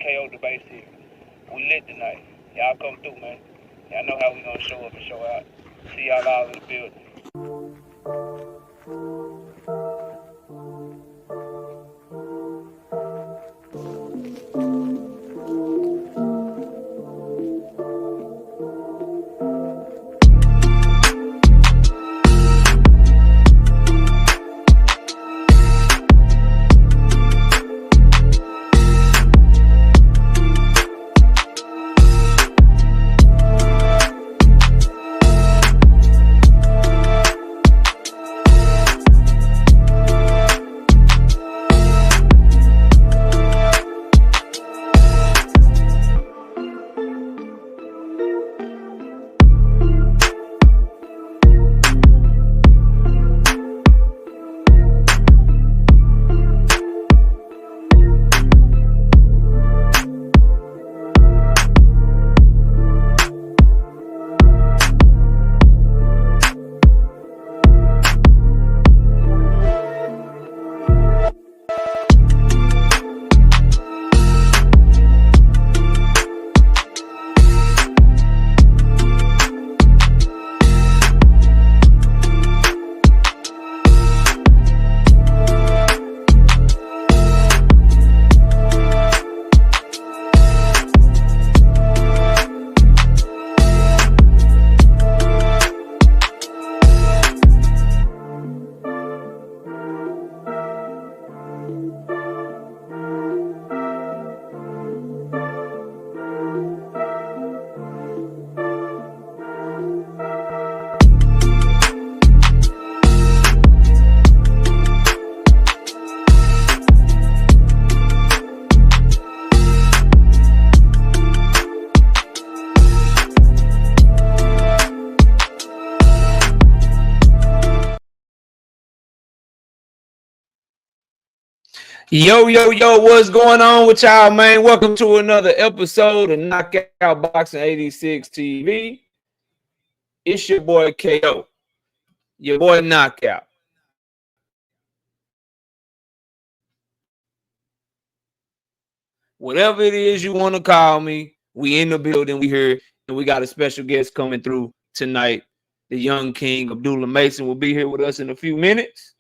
KO debate series. We lit tonight. Y'all come through, man. Y'all know how we gonna show up and show out. See y'all all in the building. Yo, what's going on with y'all, man? Welcome to another episode of Knockoutboxing 86Tv. It's your boy KO, your boy Knockout. Whatever it is you want to call me, we in the building, we here, and we got a special guest coming through tonight. The young king, Abdullah Mason, will be here with us in a few minutes.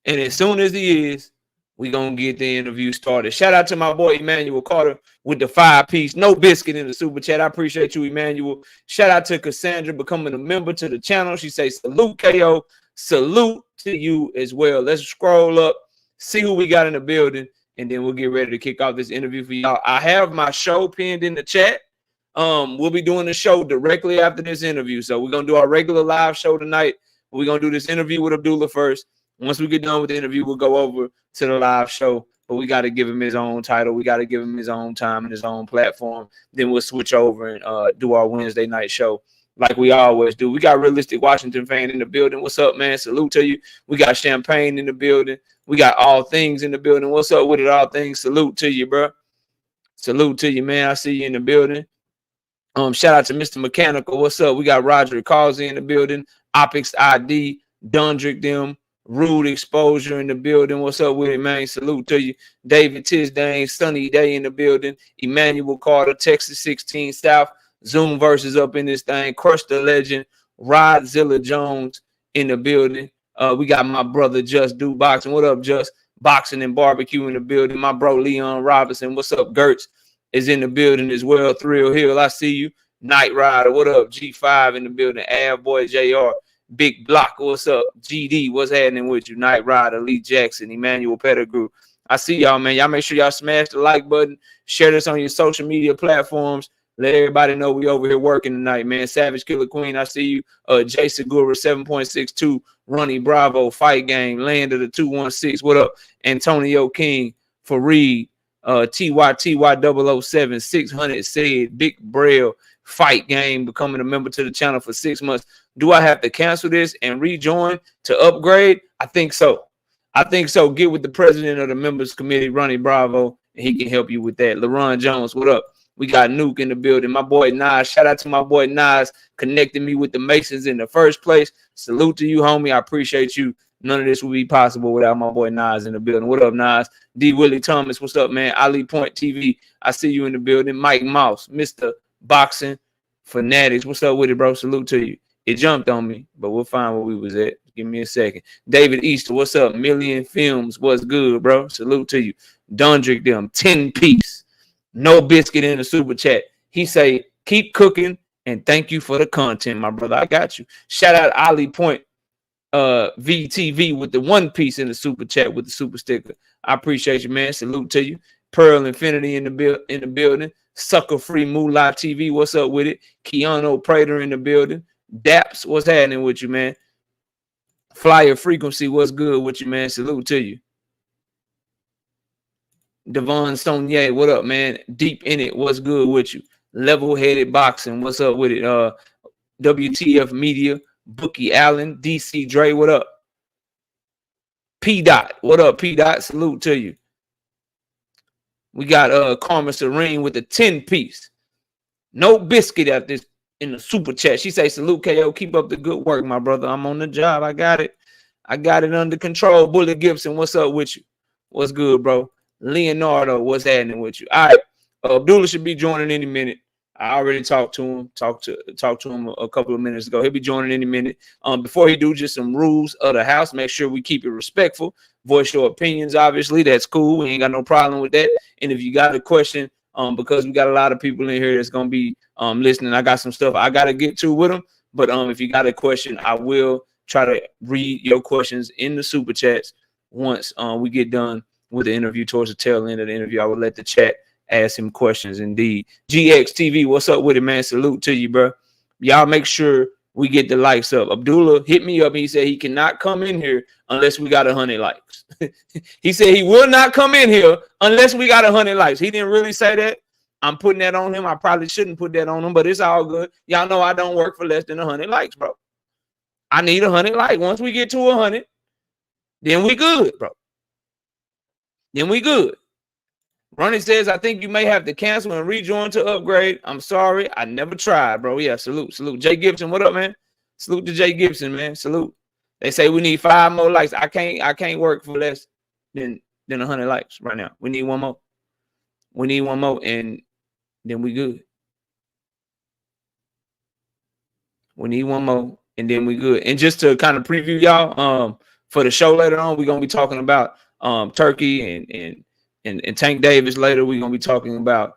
And as soon as he is, we're going to get the interview started. Shout out to my boy Emmanuel Carter with the 5-piece. No biscuit in the super chat. I appreciate you, Emmanuel. Shout out to Cassandra becoming a member to the channel. She says, salute, KO. Salute to you as well. Let's scroll up, see who we got in the building, and then we'll get ready to kick off this interview for y'all. I have my show pinned in the chat. We'll be doing the show directly after this interview. So we're going to do our regular live show tonight. We're going to do this interview with Abdullah first. Once we get done with the interview, we'll go over to the live show. But we got to give him his own title. We got to give him his own time and his own platform. Then we'll switch over and do our Wednesday night show like we always do. We got Realistic Washington fan in the building. What's up, man? Salute to you. We got Champagne in the building. We got All Things in the building. What's up with it, All Things? Salute to you, bro. Salute to you, man. I see you in the building. Shout out to Mr. Mechanical. What's up? We got Roger Causey in the building. Opix ID, Dundrick them. Rude Exposure in the building. What's up with it, man? Salute to you. David Tisdane, Sunny Day in the building. Emmanuel Carter, Texas 16 South. Zoom versus up in this thing. Crush the Legend. Rodzilla Jones in the building. We got my brother Just Do Boxing. What up, Just? Boxing and Barbecue in the building. My bro Leon Robinson. What's up? Gertz is in the building as well. Thrill Hill, I see you. Night Rider. What up? G5 in the building. Av Boy JR. Big Block, what's up? GD, what's happening with you? Night Rider, Lee Jackson, Emmanuel Pettigrew. I see y'all, man. Y'all make sure y'all smash the like button. Share this on your social media platforms. Let everybody know we over here working tonight, man. Savage Killer Queen, I see you. Jay Segura, 7.62. Ronnie Bravo, Fight Game. Land of the 216. What up? Antonio King, Fareed, TY007, 600 said, Big Braille, Fight Game, becoming a member to the channel for 6 months. Do I have to cancel this and rejoin to upgrade? I think so. Get with the president of the members committee, Ronnie Bravo, and he can help you with that. LaRon Jones, what up? We got Nuke in the building. My boy Nas. Shout out to my boy Nas connecting me with the Masons in the first place. Salute to you, homie. I appreciate you None of this would be possible without my boy Nas in the building. What up, Nas? D. Willie Thomas, what's up, man? Ali Point TV, I see you in the building. Mike Mouse, Mr. Boxing Fanatics, what's up with it, bro? Salute to you. It jumped on me, but we'll find where we was at. Give me a second. David Easter, what's up? Million Films, what's good, bro? Salute to you. Dundrick them, 10-piece. No biscuit in the super chat. He say, keep cooking and thank you for the content, my brother. I got you. Shout out Ali Point VTV with the 1 piece in the super chat with the super sticker. I appreciate you, man. Salute to you. Pearl Infinity in the building. Sucker Free Moolah TV, what's up with it? Keanu Prater in the building. Daps, what's happening with you, man? Flyer Frequency, what's good with you, man? Salute to you. Devon Sonier, what up, man? Deep in it, what's good with you? Level-headed boxing, what's up with it? WTF Media, Bookie Allen, DC Dre, what up? P Dot, what up, P Dot? Salute to you. We got Karma Serene with the 10-piece. No biscuit at this in the super chat. She say, salute KO, keep up the good work, my brother. I'm on the job. I got it under control. Bullet Gibson, what's up with you? What's good, bro? Leonardo, what's happening with you? All right, Abdullah should be joining any minute. I already talked to him. Talked to him a couple of minutes ago. He'll be joining any minute. Before he do, just some rules of the house. Make sure we keep it respectful. Voice your opinions. Obviously, that's cool. We ain't got no problem with that. And if you got a question, because we got a lot of people in here that's gonna be listening. I got some stuff I gotta get to with them. But if you got a question, I will try to read your questions in the super chats once we get done with the interview. Towards the tail end of the interview, I will let the chat ask him questions. Indeed. GXTV, what's up with it, man? Salute to you, bro. Y'all make sure we get the likes up. Abdullah hit me up and he said he cannot come in here unless we got 100 likes. He said he will not come in here unless we got 100 likes. He didn't really say that. I'm putting that on him. I probably shouldn't put that on him, but it's all good. Y'all know I don't work for less than 100 likes, bro. I need 100 likes. Once we get to 100, then we good, bro. Then we good. Ronnie says, I think you may have to cancel and rejoin to upgrade. I'm sorry. I never tried, bro. Yeah, salute. Jay Gibson, what up, man? Salute to Jay Gibson, man. Salute. They say we need 5 more likes. I can't work for less than 100 likes right now. We need 1 more. We need 1 more, and then we good. We need 1 more, and then we good. And just to kind of preview y'all, for the show later on, we're gonna be talking about Turkey and Tank Davis. Later, we're gonna be talking about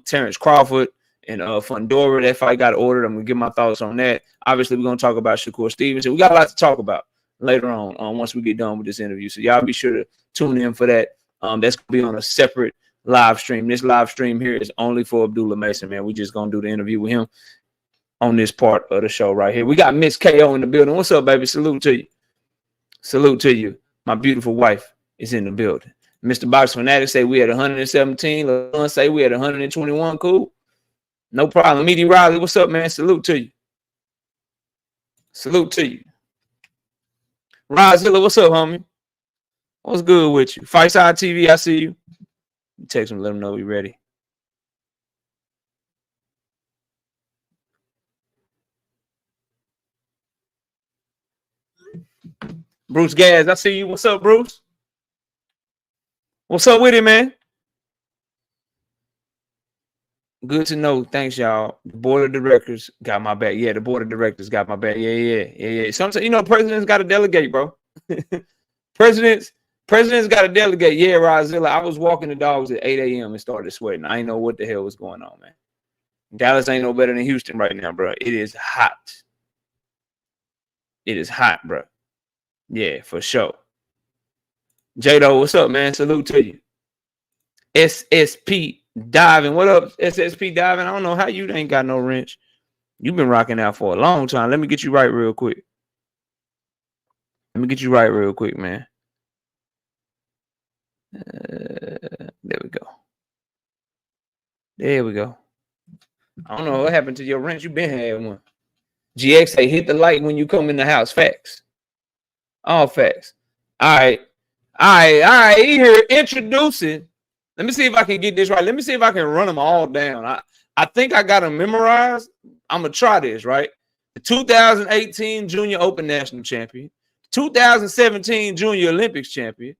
Terrence Crawford and Fundora. That fight got ordered. I'm gonna give my thoughts on that. Obviously, we're gonna talk about Shakur Stevenson. We got a lot to talk about later on once we get done with this interview. So y'all be sure to tune in for that. That's gonna be on a separate live stream. This live stream here is only for Abdullah Mason, man. We just gonna do the interview with him on this part of the show right here. We got Miss KO in the building. What's up, baby? Salute to you. Salute to you. My beautiful wife is in the building. Mr. Box Fanatic say we had 117. LeBron say we had 121. Cool. No problem. Meaty Riley, what's up, man? Salute to you. Salute to you. Rozilla, what's up, homie? What's good with you? Fightside TV, I see you. Text him, let him know we ready. Bruce Gaz, I see you. What's up, Bruce? What's up with it, man? Good to know. Thanks, y'all. The board of directors got my back. Yeah, the board of directors got my back. Yeah. Sometimes, presidents got to delegate, bro. Presidents got to delegate. Yeah, Rozilla. I was walking the dogs at 8 a.m. and started sweating. I didn't know what the hell was going on, man. Dallas ain't no better than Houston right now, bro. It is hot. It is hot, bro. Yeah, for sure. Jado, what's up, man? Salute to you. SSP Diving. What up, SSP Diving? I don't know how you ain't got no wrench. You've been rocking out for a long time. Let me get you right real quick. Man. There we go. I don't know what happened to your wrench. You been had one. GX say hit the like when you come in the house. Facts. All facts. All right. Here introducing. Let me see if I can get this right. Let me see if I can run them all down. I think I got them memorized. I'm gonna try this, right? The 2018 Junior Open National Champion, 2017 Junior Olympics champion,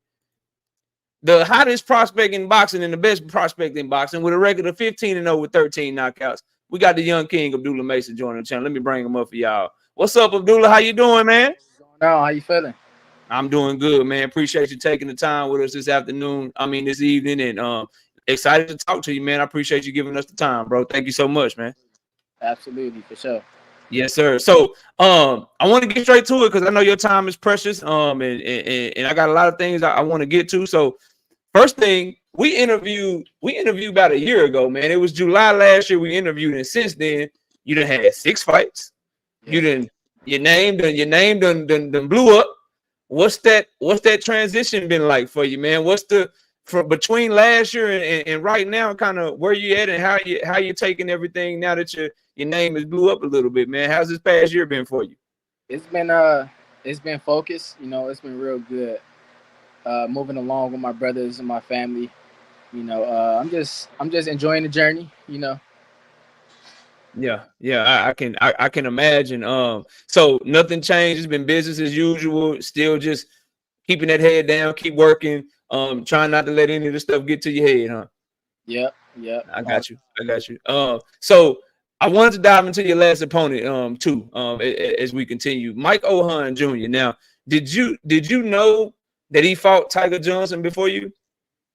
the hottest prospect in boxing and the best prospect in boxing with a record of 15-0 with 13 knockouts. We got the young king, Abdullah Mason, joining the channel. Let me bring him up for y'all. What's up, Abdullah? How you doing, man? What's going on? How you feeling? I'm doing good, man. Appreciate you taking the time with us this afternoon. This evening, and excited to talk to you, man. I appreciate you giving us the time, bro. Thank you so much, man. Absolutely, for sure. Yes, sir. So, I want to get straight to it because I know your time is precious. And I got a lot of things I want to get to. So, first thing, we interviewed about a year ago, man. It was July last year we interviewed, and since then you done had 6 fights. Yeah. Your name done blew up. What's that transition been like for you, man? What's from between last year and right now, kind of where you at and how you taking everything now that your name has blew up a little bit, man? How's this past year been for you? It's been focused, it's been real good. Moving along with my brothers and my family, I'm just enjoying the journey, Yeah, I can imagine. So nothing changed. It's been business as usual. Still just keeping that head down, keep working. Trying not to let any of this stuff get to your head, huh? Yep. I got you. So I wanted to dive into your last opponent, too. As we continue, Mike Ohan Jr. Now, did you know that he fought Tiger Johnson before you?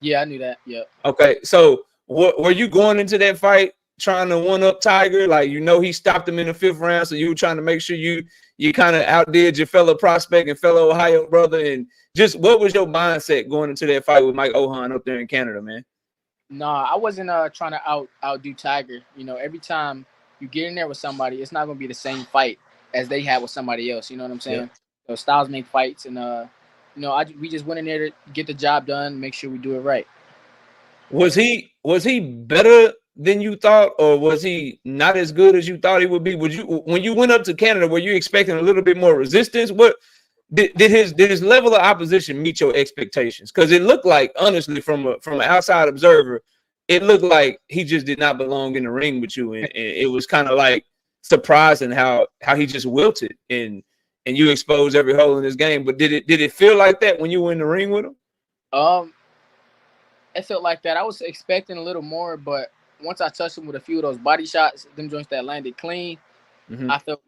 Yeah, I knew that. Yep. Okay, so were you going into that fight trying to one up Tiger? Like, he stopped him in the 5th round, so you were trying to make sure you kind of outdid your fellow prospect and fellow Ohio brother. And just what was your mindset going into that fight with Mike Ohan up there in Canada, man? Nah, I wasn't trying to outdo Tiger. Every time you get in there with somebody, it's not gonna be the same fight as they had with somebody else. You know what I'm saying? Yeah. So styles make fights, and we just went in there to get the job done, make sure we do it right. Was he better than you thought, or was he not as good as you thought he would be? When you went up to Canada, were you expecting a little bit more resistance? What did his level of opposition meet your expectations? Because it looked like, honestly, from an outside observer, it looked like he just did not belong in the ring with you, and it was kind of like surprising how he just wilted and you exposed every hole in his game. But did it feel like that when you were in the ring with him? It felt like that. I was expecting a little more, but once I touched him with a few of those body shots, them joints that landed clean, I felt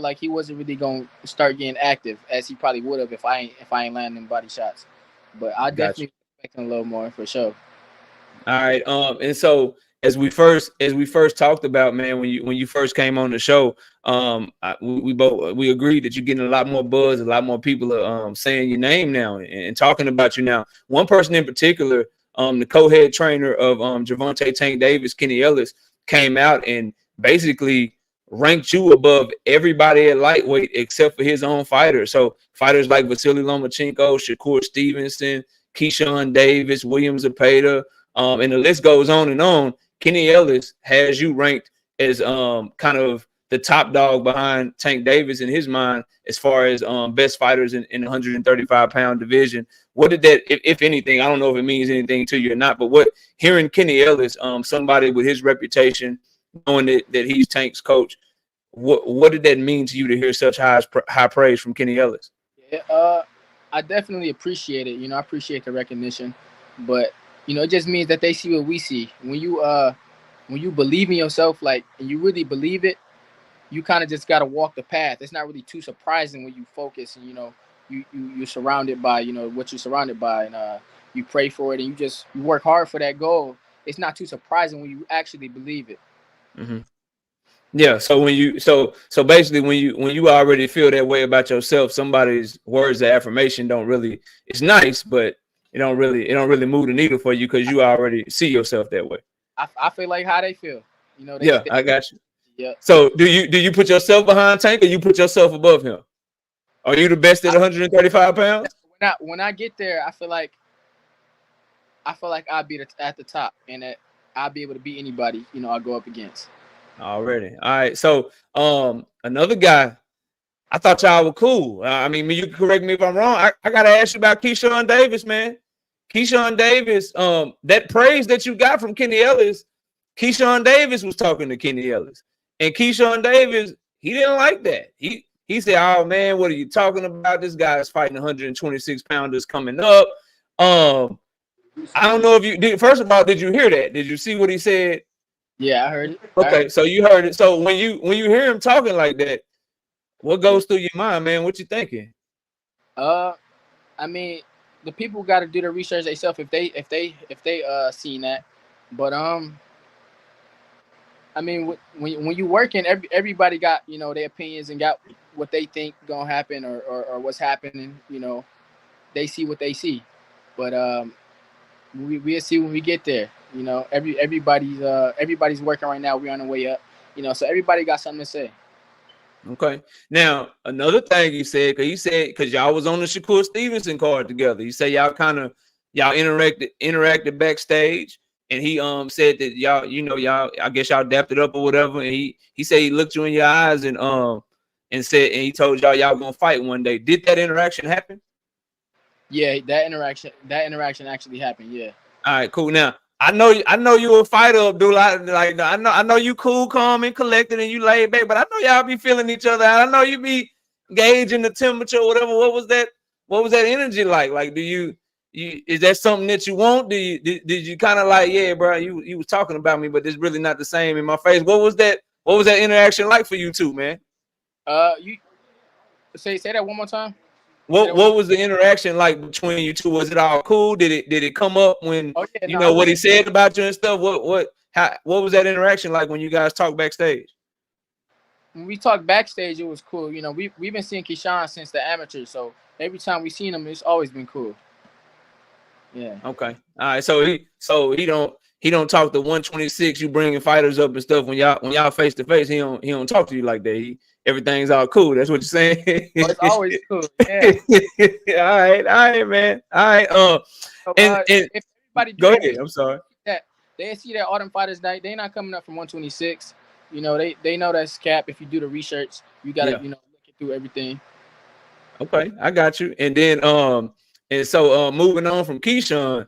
like he wasn't really gonna start getting active as he probably would have if I ain't landing them body shots. But I definitely expecting a little more for sure. All right. And so as we first talked about, man, when you first came on the show, we agreed that you're getting a lot more buzz, a lot more people are saying your name now and talking about you now. One person in particular, the co-head trainer of Gervonta Tank Davis, Kenny Ellis, came out and basically ranked you above everybody at lightweight except for his own fighters. So fighters like Vasily Lomachenko, Shakur Stevenson, Keyshawn Davis, William Zepeda, and the list goes on and on. Kenny Ellis has you ranked as kind of the top dog behind Tank Davis in his mind as far as best fighters in the 135-pound division. What did that, if anything, I don't know if it means anything to you or not, but what hearing Kenny Ellis, somebody with his reputation, knowing that he's Tank's coach, what did that mean to you to hear such high praise from Kenny Ellis? Yeah, I definitely appreciate it. I appreciate the recognition, but it just means that they see what we see. When you believe in yourself, and you really believe it, you kind of just got to walk the path. It's not really too surprising when you focus and you're surrounded by what you're surrounded by, and you pray for it and you work hard for that goal. It's not too surprising when you actually believe it. Mm-hmm. Yeah. So so basically when you already feel that way about yourself, somebody's words of affirmation don't really, it's nice, but it don't really move the needle for you because you already see yourself that way. I feel like how they feel. I got you. Yeah. So do you put yourself behind Tank or you put yourself above him? Are you the best at 135 pounds? When I get there, I feel like I'll be at the top and that I'll be able to beat anybody I go up against. Already. All right. So another guy, I thought y'all were cool. You can correct me if I'm wrong. I gotta ask you about Keyshawn Davis, man. Keyshawn Davis, that praise that you got from Kenny Ellis, Keyshawn Davis was talking to Kenny Ellis. And Keyshawn Davis, he didn't like that. He He said, "Oh man, what are you talking about? This guy is fighting 126 pounders coming up." I don't know if you did. First of all, did you hear that? Did you see what he said? Yeah, I heard it. Okay, so you heard it. So when you hear him talking like that, what goes through your mind, man? What you thinking? I mean, the people got to do the research themselves if they seen that, but I mean, when you working, everybody got their opinions and got what they think gonna happen or what's happening. They see what they see, but we'll see when we get there. Everybody's working right now. We're on the way up. So everybody got something to say. Okay. Now another thing he said, because y'all was on the Shakur Stevenson card together. You say y'all interacted backstage. And he said that y'all I guess y'all dapped it up or whatever. And he said he looked you in your eyes and said, and he told y'all gonna fight one day. Did that interaction happen? Yeah, that interaction actually happened. Yeah. All right, cool. Now I know you a fighter, Abdullah. Like I know you cool, calm, and collected, and you laid back. But I know y'all be feeling each other out. I know you be gauging the temperature or whatever. What was that energy like? Like, is that something that you want? Did you kind of like, yeah, bro, you was talking about me, but it's really not the same in my face? What was that interaction like for you two, man? You say that one more time. What was the interaction like between you two? Was it all cool? Did it come up when what he said about you and stuff? What was that interaction like when you guys talked backstage? When we talked backstage, it was cool. We've been seeing Keyshawn since the amateur, so every time we seen him, it's always been cool. Yeah. Okay. All right. So he don't talk to 126. You bringing fighters up and stuff when y'all face to face. He don't talk to you like that. Everything's all cool. That's what you're saying. It's always cool. Yeah. All right, man. All right. And if everybody go ahead. I'm sorry. They see that Autumn Fighters Night. They're not coming up from 126. They know that's cap. If you do the research, you gotta look through everything. Okay, I got you. And then and so moving on from Keyshawn,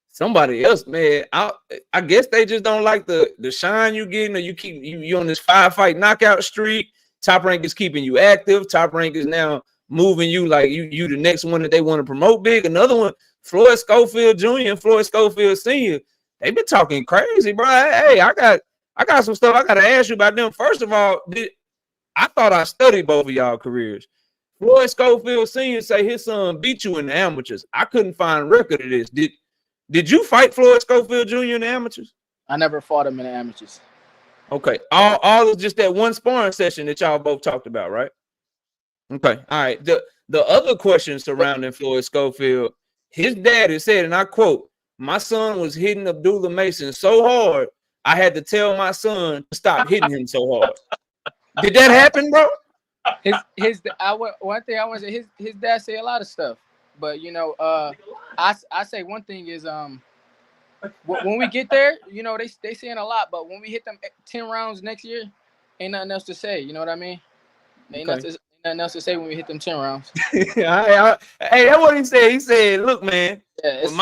somebody else, man. I guess they just don't like the shine you getting, or you on this 5-fight knockout streak. Top Rank is keeping you active. Top Rank is now moving you like you the next one that they want to promote big. Another one, Floyd Schofield Jr. and Floyd Schofield Sr. They've been talking crazy, bro. Hey, I got some stuff I gotta ask you about them. First of all, I thought I studied both of y'all careers. Floyd Schofield Sr. say his son beat you in the amateurs. I couldn't find record of this. Did you fight Floyd Schofield Jr. in the amateurs? I never fought him in the amateurs. Okay. All is just that one sparring session that y'all both talked about, right? Okay. All right. The other question surrounding Floyd Schofield, his dad has said, and I quote, "My son was hitting Abdullah Mason so hard, I had to tell my son to stop hitting him so hard." Did that happen, bro? One thing I want to say, his dad say a lot of stuff, but I say one thing is when we get there, they saying a lot, but when we hit them 10 rounds next year, ain't nothing else to say. You know what I mean? Ain't nothing else to say when we hit them 10 rounds. Hey, that's what he said. He said, "Look, man, when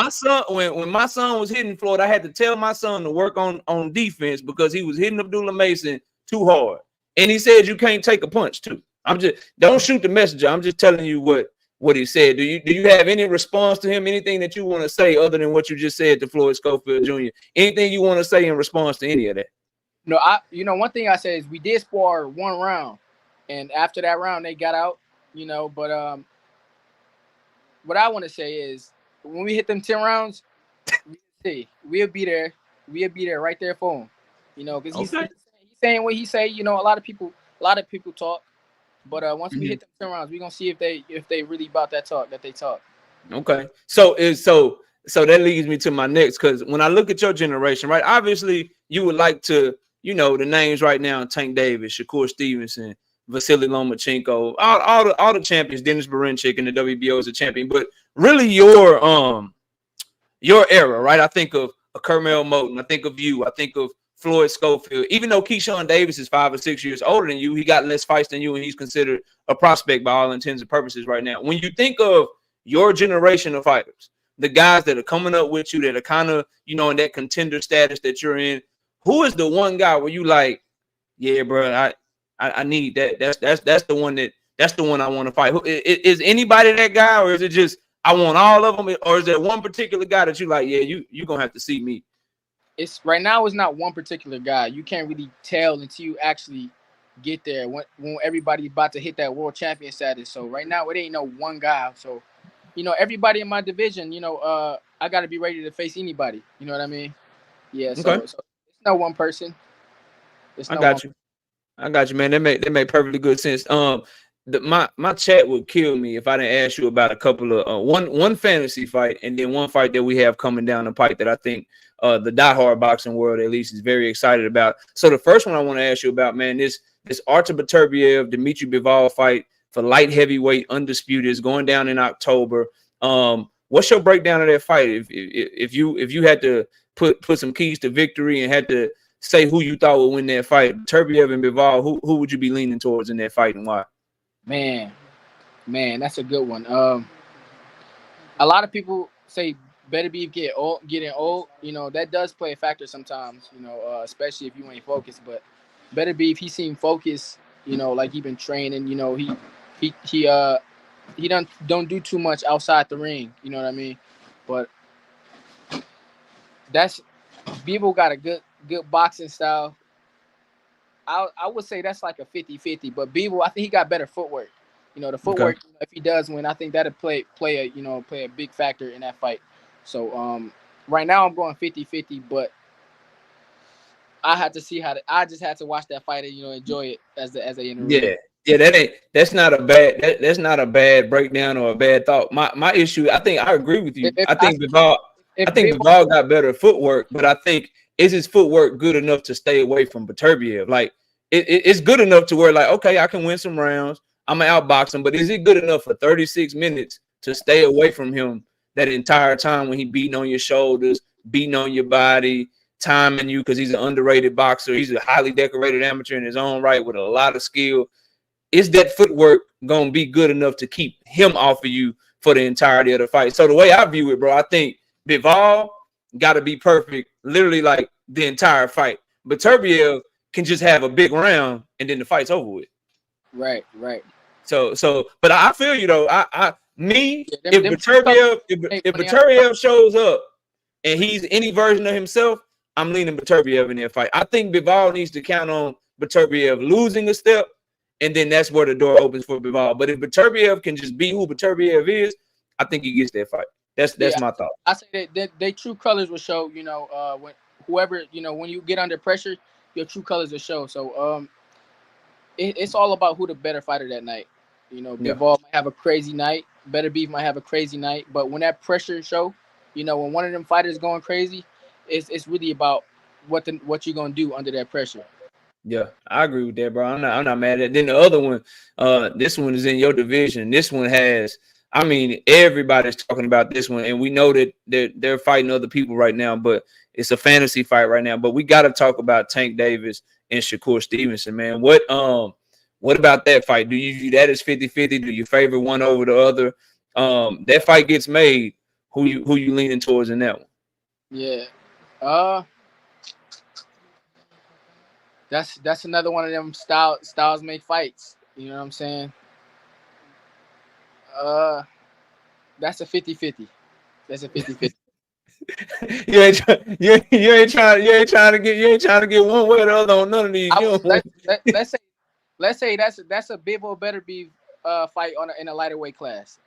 my son was hitting Floyd, I had to tell my son to work on defense because he was hitting Abdullah Mason too hard." And he said you can't take a punch too. Don't shoot the messenger. I'm just telling you what he said. Do you have any response to him? Anything that you want to say other than what you just said to Floyd Schofield Jr.? Anything you want to say in response to any of that? No, one thing I say is we did spar one round, and after that round they got out. But what I want to say is when we hit them 10 rounds, we'll be there. We'll be there right there for him. Because he's saying what he say. A lot of people talk. But once we hit them 10 rounds, we're gonna see if they really about that talk that they talk. Okay. So that leads me to my next, because when I look at your generation, right? Obviously, you would like to, the names right now: Tank Davis, Shakur Stevenson, Vasily Lomachenko, all the champions, Dennis Berinchik in the WBO as a champion. But really, your era, right? I think of Kermel Moton. I think of you. I think of Floyd Schofield. Even though Keyshawn Davis is 5 or 6 years older than you, he got less fights than you, and he's considered a prospect by all intents and purposes right now. When you think of your generation of fighters, the guys that are coming up with you, that are kind of, in that contender status that you're in, who is the one guy where you like, yeah, bro, I need that. That's the that's the one I want to fight. Is anybody that guy, or is it just I want all of them, or is there one particular guy that you like? Yeah, you gonna have to see me. It's right now. It's not one particular guy. You can't really tell until you actually get there when everybody's about to hit that world champion status. So right now it ain't no one guy. So everybody in my division, I got to be ready to face anybody. You know what I mean? Yeah. So, Okay. so it's not one person. I got you, man. That made perfectly good sense. My chat would kill me if I didn't ask you about a couple of one fantasy fight and then one fight that we have coming down the pike that I think the diehard boxing world at least is very excited about. So the first one I want to ask you about, man, this Artur Beterbiev Dimitri Bivol fight for light heavyweight undisputed is going down in October. What's your breakdown of that fight? If you had to put some keys to victory and had to say who you thought would win that fight, Beterbiev and Bivol, who would you be leaning towards in that fight and why? Man, that's a good one. A lot of people say Beterbiev getting old. That does play a factor sometimes. Especially if you ain't focused. But Beterbiev, he seemed focused. Like he been training. He don't do too much outside the ring. You know what I mean? But that's Bivol got a good boxing style. I would say that's like a 50-50, but Bivol, I think he got better footwork. The footwork, okay. if he does win, I think that'll play a big factor in that fight. So right now I'm going 50-50, but I had to see I just had to watch that fight and enjoy it as they in the ring. Yeah, that's not a bad breakdown or a bad thought. My issue, I think I agree with you. I think Bivol got better footwork, but I think is his footwork good enough to stay away from Beterbiev? Like it's good enough to where like, okay, I can win some rounds. I'm gonna outbox him, but is it good enough for 36 minutes to stay away from him that entire time when he beating on your shoulders, beating on your body, timing you because he's an underrated boxer. He's a highly decorated amateur in his own right with a lot of skill. Is that footwork gonna be good enough to keep him off of you for the entirety of the fight? So the way I view it, bro, I think Bivol got to be perfect, literally like the entire fight. But Beterbiev can just have a big round and then the fight's over with. Right. So, but I feel you though. If Beterbiev shows up and he's any version of himself, I'm leaning Beterbiev in that fight. I think Bivol needs to count on Beterbiev losing a step, and then that's where the door opens for Bivol. But if Beterbiev can just be who Beterbiev is, I think he gets that fight. That's my thought. I say that they true colors will show. When whoever when you get under pressure, your true colors will show. So it's all about who the better fighter that night. Bivol might have a crazy night. Beterbiev might have a crazy night. But when that pressure show, when one of them fighters going crazy, it's really about what you're gonna do under that pressure. Yeah, I agree with that, bro. I'm not mad at it. Then the other one, this one is in your division. This one has, everybody's talking about this one, and we know that they're fighting other people right now, but it's a fantasy fight right now. But we got to talk about Tank Davis and Shakur Stevenson, man. What about that fight? Do you view that as 50-50? Do you favor one over the other? That fight gets made. Who you leaning towards in that one? Yeah. That's another one of them styles make fights. You know what I'm saying? That's a 50-50. That's a 50-50. you ain't trying to get one way or the other on none of these. Let's say that's a Bivol Beterbiev fight in a lighter weight class.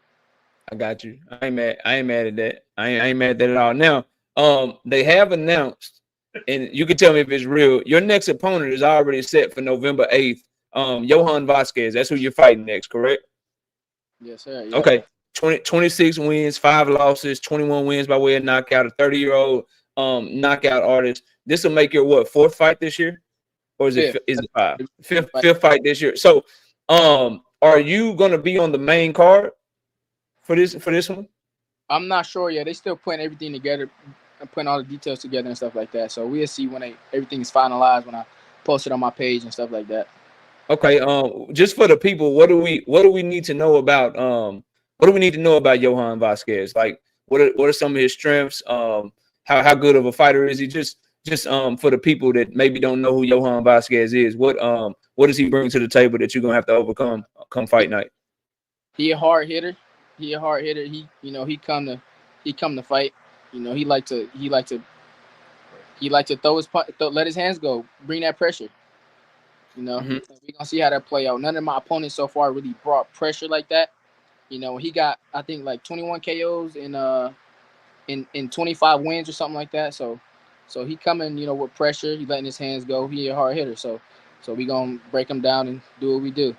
I got you. I ain't mad at that. I ain't mad at that at all. Now, they have announced, and you can tell me if it's real. Your next opponent is already set for November 8th. Johan Vasquez. That's who you're fighting next, correct? Yes, sir. Yes. Okay. 26 wins, 5 losses, 21 wins by way of knockout. A 30-year-old knockout artist. This will make your fourth fight this year, or is it 5? Fifth fight this year. So, are you gonna be on the main card for this one? I'm not sure yet. They still putting everything together and putting all the details together and stuff like that. So we'll see when everything is finalized when I post it on my page and stuff like that. Okay. Just for the people, what do we need to know about Johan Vasquez? Like, what are some of his strengths? How good of a fighter is he? Just for the people that maybe don't know who Johan Vasquez is, what what does he bring to the table that you're gonna have to overcome come fight night? He a hard hitter. He a hard hitter. He he come to fight. He like to throw his let his hands go, bring that pressure. Mm-hmm. We're gonna see how that play out. None of my opponents so far really brought pressure like that. He got, I think, like 21 KOs in 25 wins or something like that. So he coming, with pressure. He letting his hands go. He a hard hitter. So we gonna break him down and do what we do.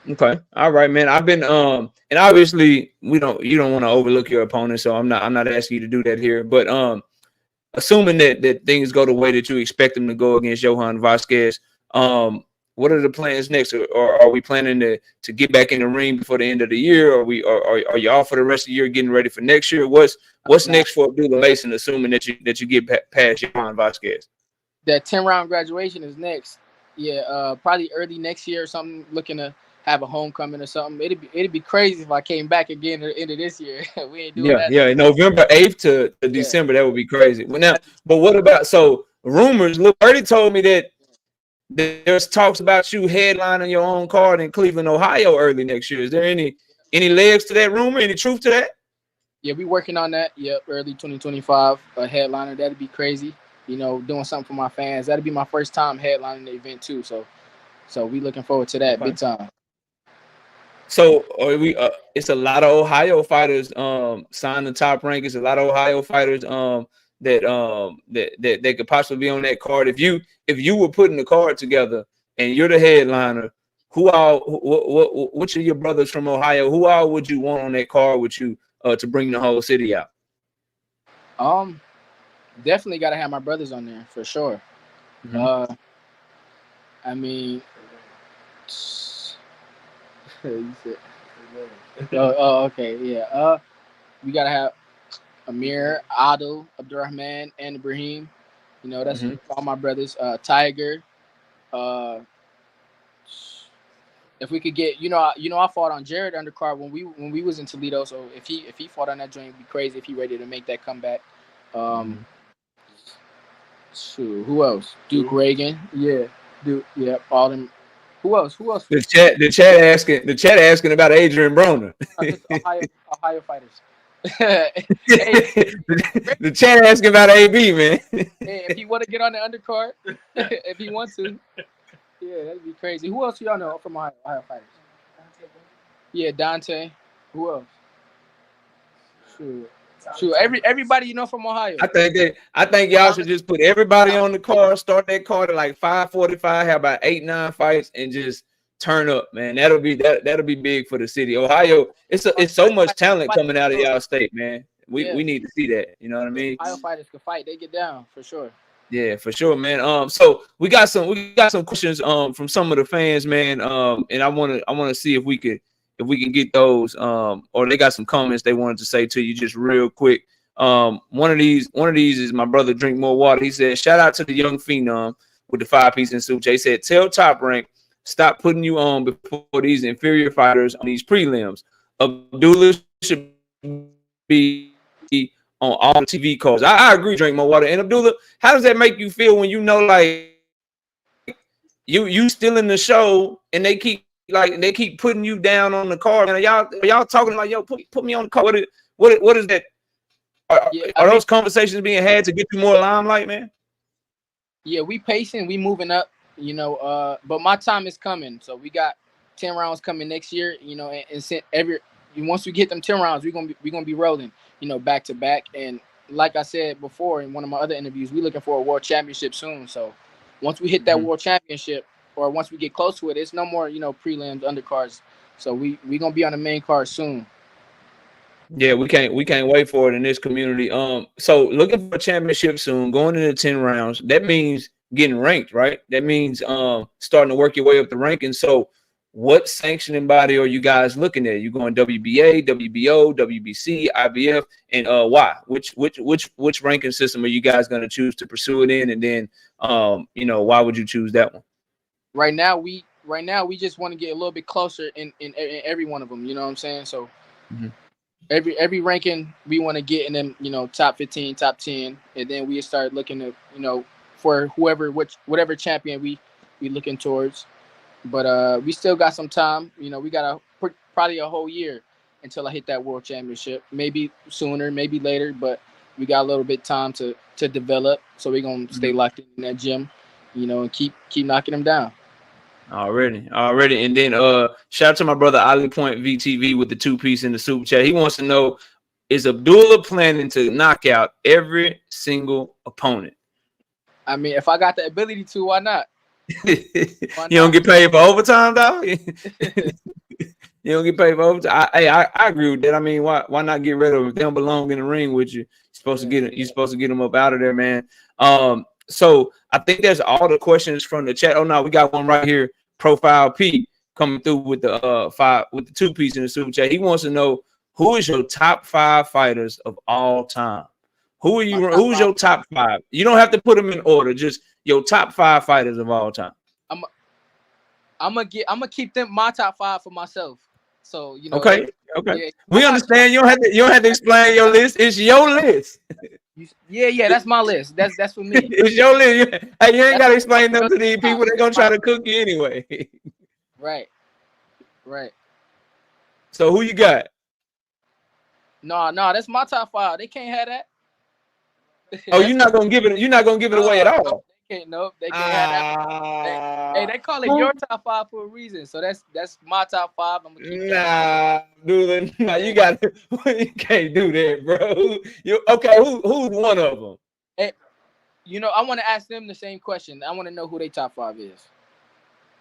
Okay. All right, man. I've been and obviously you don't want to overlook your opponent, so I'm not asking you to do that here. But assuming that things go the way that you expect them to go against Johan Vasquez, what are the plans next? Or are we planning to get back in the ring before the end of the year? Or are you off for the rest of the year getting ready for next year? What's next for Abdullah Mason, assuming that you get past Johan Vasquez? That 10-round graduation is next. Yeah, probably early next year or something, looking to have a homecoming or something. It'd be crazy if I came back again at the end of this year. We ain't doing that. Yeah, November 8th to December, that would be crazy. But what about, so rumors, look, already told me that there's talks about you headlining your own card in Cleveland, Ohio early next year. Is there any legs to that rumor? Any truth to that? Yeah, we working on that. Yep, early 2025, a headliner. That'd be crazy. Doing something for my fans. That'd be my first time headlining the event too. So we looking forward to that big time. So are we? It's a lot of Ohio fighters signed the Top Rank. It's a lot of Ohio fighters that could possibly be on that card. If you were putting the card together and you're the headliner, which of your brothers from Ohio, who all would you want on that card with you to bring the whole city out? Definitely got to have my brothers on there for sure. Mm-hmm. I mean, okay, yeah. We gotta have Amir, Adil, Abdurrahman, and Ibrahim. That's all my brothers. Tiger. If we could get, I fought on Jared undercard when we was in Toledo. So if he fought on that joint, it'd be crazy if he ready to make that comeback. Who else? Duke Reagan. Yeah, Duke. Yeah, all them. Who else? The chat asking about Adrian Broner. Ohio fighters. The chat asking about AB, man. Hey, if he want to get on the undercard, if he wants to, yeah, that'd be crazy. Who else do y'all know from Ohio fighters? Yeah, Dante. Who else? Shoot, everybody from Ohio. I think y'all should just put everybody on the card, start that card at like 5:45, have about 8-9 fights, and just turn up, man. That'll be big for the city. Ohio, it's so much talent coming out of y'all state, man. We need to see that. You know what I mean? Ohio fighters can fight. They get down for sure. Yeah, for sure, man. So we got some questions from some of the fans, man. And I wanna see if we can get those, or they got some comments they wanted to say to you just real quick. One of these is my brother Drink More Water. He said, shout out to the young phenom with the 5-piece and suit. He said, tell Top Rank, stop putting you on before these inferior fighters on these prelims. Abdullah should be on all the TV calls. I agree, Drink More Water. And Abdullah, how does that make you feel when you know like you still in the show and they keep putting you down on the card? And y'all talking like, yo, put me on the card. What is that? Are those conversations being had to get you more limelight, man? Yeah, we patient, we moving up, but my time is coming. So we got 10 rounds coming next year, and once we get them 10 rounds, we're gonna be rolling, back to back. And like I said before in one of my other interviews, we're looking for a world championship soon. So once we hit that world championship, or once we get close to it, it's no more, prelims, undercards. So we gonna be on the main card soon. Yeah, we can't wait for it in this community. So looking for a championship soon, going into 10 rounds, that means getting ranked, right? That means starting to work your way up the rankings. So what sanctioning body are you guys looking at? You going WBA, WBO, WBC, IBF, and why? Which ranking system are you guys going to choose to pursue it in? And then why would you choose that one? Right now we just want to get a little bit closer in every one of them, you know what I'm saying? So every ranking we want to get in them, top 15, top 10, and then we start looking at, for whatever champion we looking towards. But we still got some time. You know, we got probably a whole year until I hit that world championship. Maybe sooner, maybe later, but we got a little bit time to develop. So we're gonna stay locked in that gym, you know, and keep knocking them down. Already. And then shout out to my brother Ali Point VTV with the 2-piece in the super chat. He wants to know, is Abdullah planning to knock out every single opponent? I mean, if I got the ability to, why not? You don't get paid for overtime, dog? You don't get paid for overtime. I agree with that. I mean, why not get rid of them? If they don't belong in the ring with you, you're supposed to get them up out of there, man. So I think that's all the questions from the chat. Oh no, we got one right here. Profile P coming through with the 2-piece in the super chat. He wants to know, who is your top 5 fighters of all time? Who's your top 5? You don't have to put them in order, just your top 5 fighters of all time. I'm gonna keep them my top 5 for myself. So you know. Okay. Yeah, we understand. You don't have to explain your list. It's your list. Yeah, that's my list. That's for me. It's your list. Hey, you ain't gotta explain them to these people. They're gonna try to cook you anyway. Right. So who you got? No, that's my top 5. They can't have that. Oh, you're not gonna give it away at all. They can't have that. They call it your top 5 for a reason. So that's my top 5. I'm gonna keep that. Dude, you can't do that, bro. Okay, who's one of them? Hey, you know, I want to ask them the same question. I want to know who their top 5 is.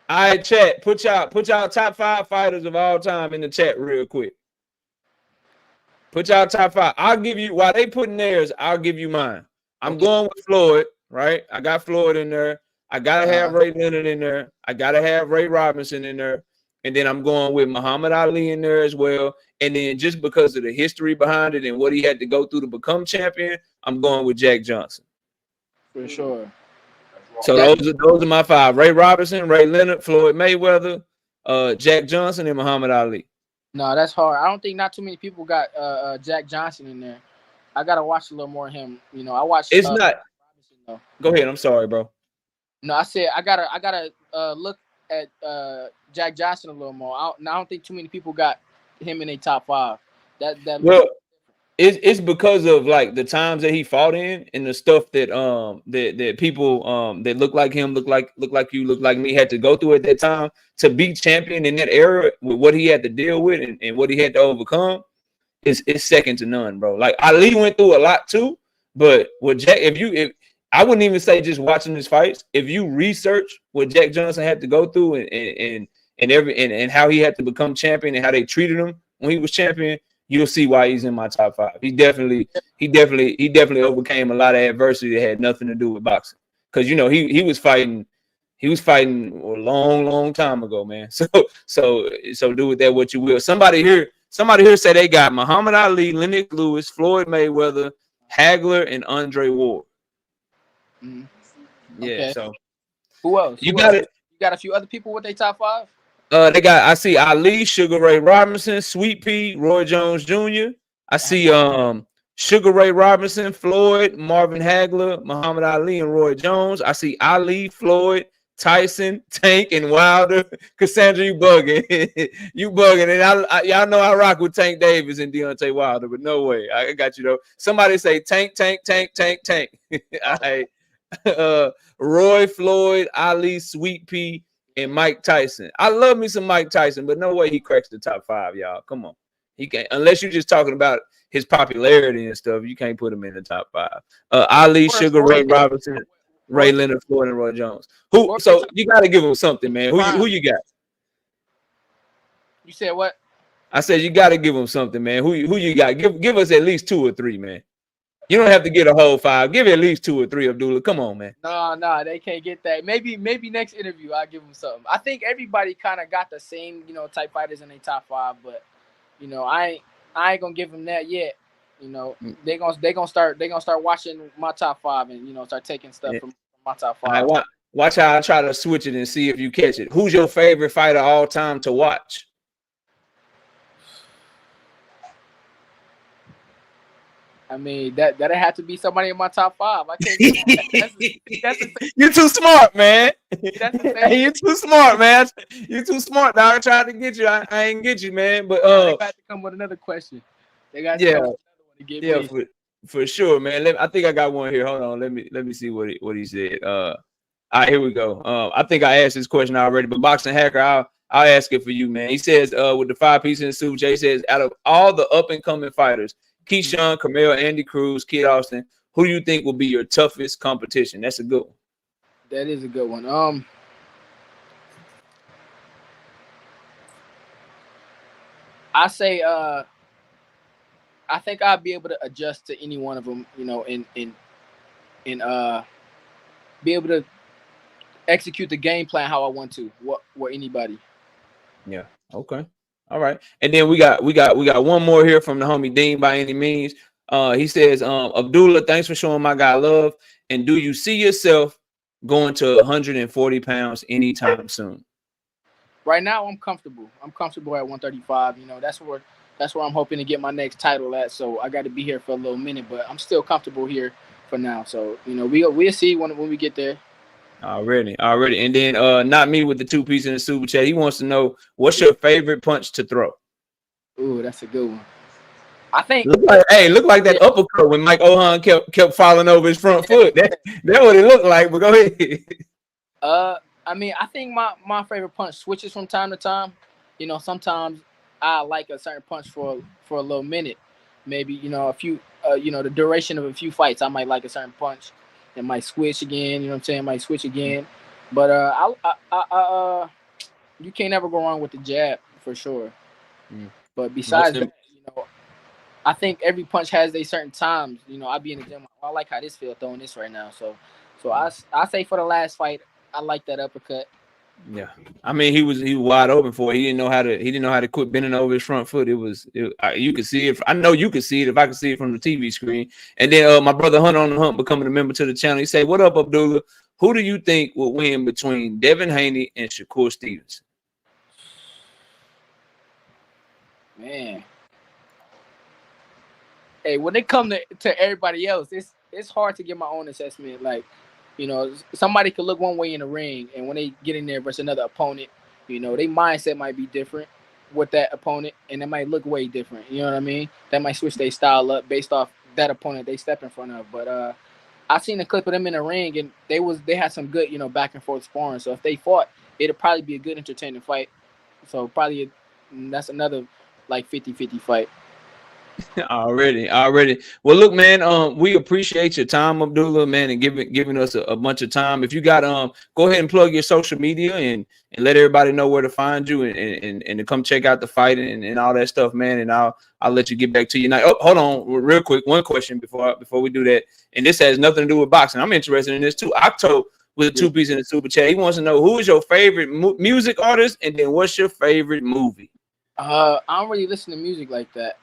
All right, chat. Put y'all top 5 fighters of all time in the chat real quick. Put y'all top 5. I'll give you, while they putting theirs, I'll give you mine. I'm going with Floyd, right? I got Floyd in there. I gotta have Ray Leonard in there. I gotta have Ray Robinson in there. And then I'm going with Muhammad Ali in there as well. And then just because of the history behind it and what he had to go through to become champion, I'm going with Jack Johnson. For sure. So those are my 5. Ray Robinson, Ray Leonard, Floyd Mayweather, Jack Johnson, and Muhammad Ali. No, that's hard. I don't think not too many people got Jack Johnson in there. I gotta watch a little more of him. You know, I watched. It's not. Robinson, go ahead. I'm sorry, bro. No, I said I gotta look at Jack Johnson a little more. I don't think too many people got him in a top 5. It's because of like the times that he fought in and the stuff that that people that look like him, look like you, look like me, had to go through at that time to be champion in that era with what he had to deal with and what he had to overcome. It's second to none, bro. Like Ali went through a lot too, but with Jack, if I wouldn't even say just watching his fights, if you research what Jack Johnson had to go through and how he had to become champion and how they treated him when he was champion, you'll see why he's in my top 5. He definitely overcame a lot of adversity that had nothing to do with boxing. Because you know he was fighting a long time ago, man. So do with that what you will. Somebody here say they got Muhammad Ali, Lennox Lewis, Floyd Mayweather, Hagler, and Andre Ward. Mm-hmm. Yeah. Okay. So who else? You got a few other people with their top 5? I see Ali, Sugar Ray Robinson, Sweet Pea, Roy Jones Jr. I see Sugar Ray Robinson, Floyd, Marvin Hagler, Muhammad Ali, and Roy Jones. I see Ali, Floyd, Tyson, Tank, and Wilder. Cassandra, you bugging. You bugging. And y'all know I rock with Tank Davis and Deontay Wilder, but no way. I got you, though. Somebody say Tank. All right. Roy, Floyd, Ali, Sweet Pea, and Mike Tyson. I love me some Mike Tyson, but no way he cracks the top 5, y'all. Come on. He can't, unless you're just talking about his popularity and stuff. You can't put him in the top 5. Ali, Sugar Ray Robinson, Ray Leonard, Floyd, and Roy Jones. So you got to give him something, man. Who you got? You said what? I said you got to give him something, man. Who you got? Give us at least 2 or 3, man. You don't have to get a whole 5. Give it at least 2 or 3, Abdullah. Come on, man. No, they can't get that. Maybe next interview I'll give them something. I think everybody kind of got the same, type fighters in their top 5, but I ain't gonna give them that yet. They gonna start watching my top 5 and start taking stuff from my top 5. Right, watch how I try to switch it and see if you catch it. Who's your favorite fighter all time to watch? I mean, that'd have to be somebody in my top 5. I can't do that. That's the same. You're too smart, man. That's the same. Hey, you're too smart, man. You're too smart, dog. I tried to get you. I ain't get you, man. But they got to come with another question. They got to come with another one to get me. For sure, man. I think I got one here. Hold on. Let me see what he said. All right, here we go. I think I asked this question already, but Boxing Hacker, I'll ask it for you, man. He says, with the 5 piece in the super chat, he says, out of all the up and coming fighters, Keyshawn, Camille, Andy Cruz, Kid Austin, who do you think will be your toughest competition? That's a good one. That is a good one. I say, I think I'll be able to adjust to any one of them, you know, and be able to execute the game plan how I want to. What anybody. Yeah. Okay. All right. And then we got one more here from the homie Dean by any means. He says, Abdullah, thanks for showing my guy love. And do you see yourself going to 140 pounds anytime soon? Right now, I'm comfortable. I'm comfortable at 135. You know, that's where I'm hoping to get my next title at. So I got to be here for a little minute, but I'm still comfortable here for now. So, you know, we'll see when we get there. Already. And then not me with the 2 piece in the super chat. He wants to know, what's your favorite punch to throw? Ooh, that's a good one. I think look like that uppercut when Mike Ohan kept falling over his front foot. That's what it looked like. But go ahead. I mean, I think my favorite punch switches from time to time. You know, sometimes I like a certain punch for a little minute. Maybe, you know, a few you know, the duration of a few fights, I might like a certain punch. It might switch again, you know what I'm saying? It might switch again. But you can't ever go wrong with the jab for sure. But besides that, you know, I think every punch has a certain times. You know, I be in the gym. I like how this feels throwing this right now. So I say for the last fight, I like that uppercut. Yeah, I mean he was wide open for it. He didn't know how to quit bending over his front foot. You could see it. I know you could see it if I could see it from the TV screen. And then my brother Hunter on the Hunt becoming a member to the channel. He said, "What up, Abdullah? Who do you think will win between Devin Haney and Shakur Stevenson?" Man, hey, when it comes to everybody else, it's hard to get my own assessment. Like, you know, somebody could look one way in the ring, and when they get in there versus another opponent, you know, their mindset might be different with that opponent, and it might look way different. You know what I mean? That might switch their style up based off that opponent they step in front of. But I seen a clip of them in the ring, and they had some good, you know, back and forth sparring. So if they fought, it'd probably be a good, entertaining fight. So probably that's another like 50-50 fight. Already. Well, look, man, we appreciate your time, Abdullah, man, and giving us a bunch of time. If you got go ahead and plug your social media and let everybody know where to find you and to come check out the fight and all that stuff, man. And I'll let you get back to you now. Oh, hold on, real quick, one question before we do that. And this has nothing to do with boxing. I'm interested in this too. Octo with a 2 piece in the super chat. He wants to know who is your favorite music artist, and then what's your favorite movie? I don't really listen to music like that.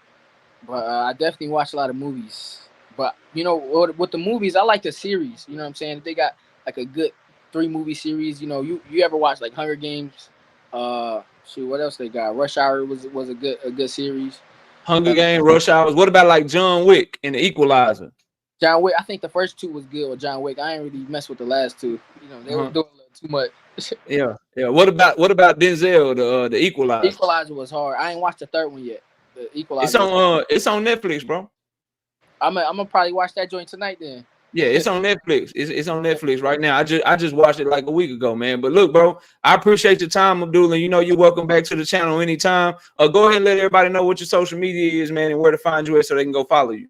But I definitely watch a lot of movies. But, you know, with the movies, I like the series. You know what I'm saying? If they got like a good 3-movie series, you know, you ever watch like Hunger Games? What else they got? Rush Hour was a good series. Hunger Games, Rush Hours. What about like John Wick and the Equalizer? John Wick, I think the first 2 was good with John Wick. I ain't really mess with the last 2. You know, they were doing a little too much. Yeah. What about Denzel, the Equalizer? Equalizer was hard. I ain't watched the 3rd one yet. The Equalizer. It's on Netflix, bro. I'm gonna probably watch that joint tonight then. Yeah, it's on Netflix. It's on Netflix right now. I just watched it like a week ago, man. But look, bro, I appreciate your time, Abdullah. You know you're welcome back to the channel anytime. Go ahead and let everybody know what your social media is, man, and where to find you at so they can go follow you.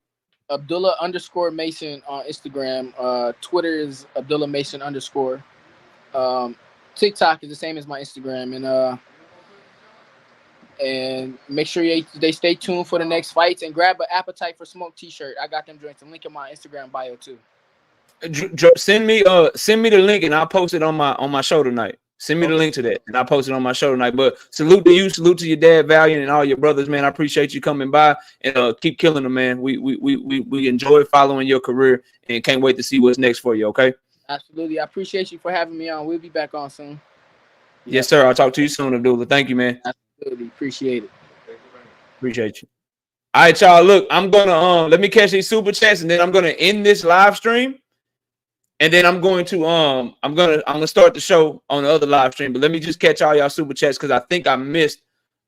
Abdullah_Mason on Instagram. Twitter is Abdullah Mason _. TikTok is the same as my Instagram, and make sure they stay tuned for the next fights and grab an Appetite for Smoke t-shirt. I got them joints. Link in my Instagram bio too. Send me the link and I'll post it on my show tonight. Send me the link to that and I'll post it on my show tonight. But salute to you, salute to your dad, Valiant, and all your brothers, man. I appreciate you coming by and keep killing them, man. We enjoy following your career and can't wait to see what's next for you. Okay. Absolutely. I appreciate you for having me on. We'll be back on soon. Yes, sir. I'll talk to you soon, Abdullah. Thank you, man. Absolutely. Appreciate it. Appreciate you. All right, y'all. Look, I'm gonna let me catch these super chats, and then I'm gonna end this live stream, and then I'm gonna start the show on the other live stream. But let me just catch all y'all super chats because I think I missed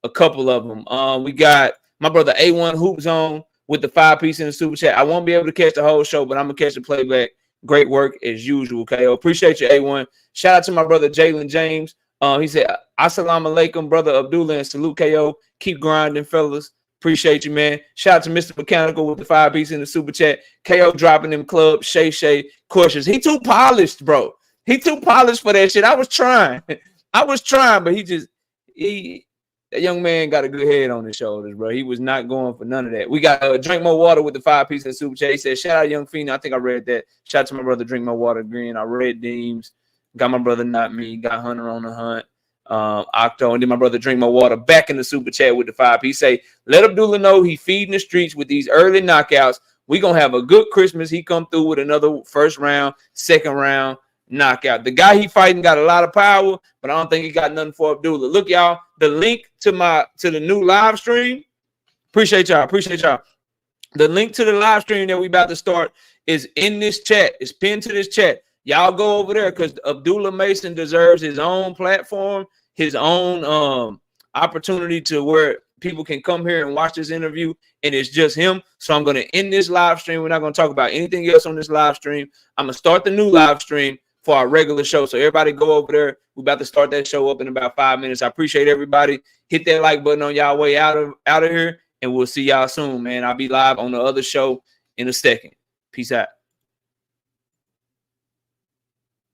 a couple of them. We got my brother A1 Hoop Zone with the 5-piece in the super chat. I won't be able to catch the whole show, but I'm gonna catch the playback. Great work as usual, KO. Appreciate you, A1. Shout out to my brother Jalen James. He said, Assalamu alaikum, brother Abdullah, and salute KO. Keep grinding, fellas. Appreciate you, man. Shout out to Mr. Mechanical with the 5-piece in the super chat. KO dropping them clubs, Shay, cautious. He too polished, bro. He too polished for that shit. I was trying, but that young man got a good head on his shoulders, bro. He was not going for none of that. We got Drink More Water with the 5-piece in the super chat. He said, shout out Young Fiend. I think I read that. Shout out to my brother Drink More Water Green. I read Deems. Got my brother Not Me. Got Hunter on the Hunt. Octo, and then my brother Drink My Water back in the super chat with the 5-piece. Say, let Abdullah know he feeding the streets with these early knockouts. We gonna have a good Christmas. He come through with another first round, second round knockout. The guy he fighting got a lot of power, but I don't think he got nothing for Abdullah. Look, y'all, the link to the new live stream. Appreciate y'all. The link to the live stream that we about to start is in this chat. It's pinned to this chat. Y'all go over there because Abdullah Mason deserves his own platform, his own opportunity to where people can come here and watch this interview, and it's just him. So I'm going to end this live stream. We're not going to talk about anything else on this live stream. I'm going to start the new live stream for our regular show. So everybody go over there. We're about to start that show up in about 5 minutes. I appreciate everybody. Hit that like button on y'all way out of here, and we'll see y'all soon, man. I'll be live on the other show in a second. Peace out.